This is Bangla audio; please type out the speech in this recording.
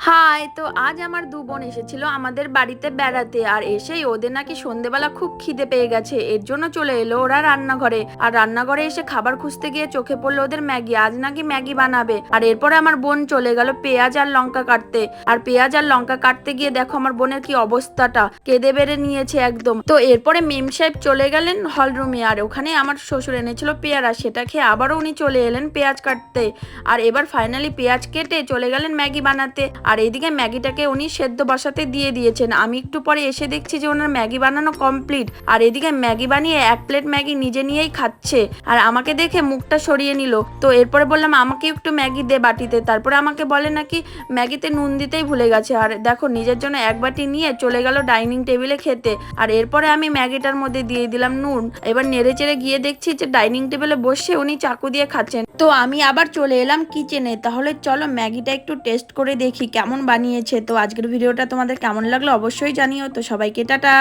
হাই, তো আজ আমার দু বোন এসেছিল আমাদের বাড়িতে বেড়াতে। আর এসেই ওদের নাকি সন্ধেবেলা খুব খিদে পেয়ে গেছে, এর জন্য চলে এলো ওরা রান্নাঘরে। আর রান্নাঘরে এসে খাবার খুঁজতে গিয়ে চোখে পড়লো ওদের ম্যাগি, আজ নাকি ম্যাগি বানাবে। আর এরপরে আমার বোন চলে গেল পেঁয়াজ আর লঙ্কা কাটতে। আর পেঁয়াজ আর লঙ্কা কাটতে গিয়ে দেখো আমার বোনের কি অবস্থাটা, কেঁদে বেড়ে নিয়েছে একদম। তো এরপরে মেম সাহেব চলে গেলেন হল রুমে, আর ওখানে আমার শ্বশুর এনেছিল পেয়ারা, সেটা খেয়ে আবারও উনি চলে এলেন পেঁয়াজ কাটতে। আর এবার ফাইনালি পেঁয়াজ কেটে চলে গেলেন ম্যাগি বানাতে। আর এইদিকে ম্যাগিটাকে উনি সেদ্ধ বসাতে দিয়ে দিয়েছেন। আমি একটু পরে এসে দেখছি যে ওনার ম্যাগি বানানো কমপ্লিট। আর এদিকে ম্যাগি বানিয়ে এক প্লেট ম্যাগি নিজে নিয়েই খাচ্ছে, আর আমাকে দেখে মুখটা সরিয়ে নিল। তো এরপরে বললাম আমাকে একটু ম্যাগি দে বাটিতে, তারপরে আমাকে বলে নাকি ম্যাগিতে নুন দিতেই ভুলে গেছে। আর দেখো নিজের জন্য এক বাটি নিয়ে চলে গেল ডাইনিং টেবিলে খেতে। আর এরপরে আমি ম্যাগিটার মধ্যে দিয়ে দিলাম নুন। এবার নেড়ে চেড়ে গিয়ে দেখছি যে ডাইনিং টেবিলে বসে উনি চাকু দিয়ে খাচ্ছেন। তো আমি আবার চলে এলাম কিচেনে। তাহলে চলো ম্যাগিটা একটু টেস্ট করে দেখি কেমন বানিয়েছে। তো আজকের ভিডিওটা তোমাদের কেমন লাগলো অবশ্যই জানিও। তো সবাইকে টাটা।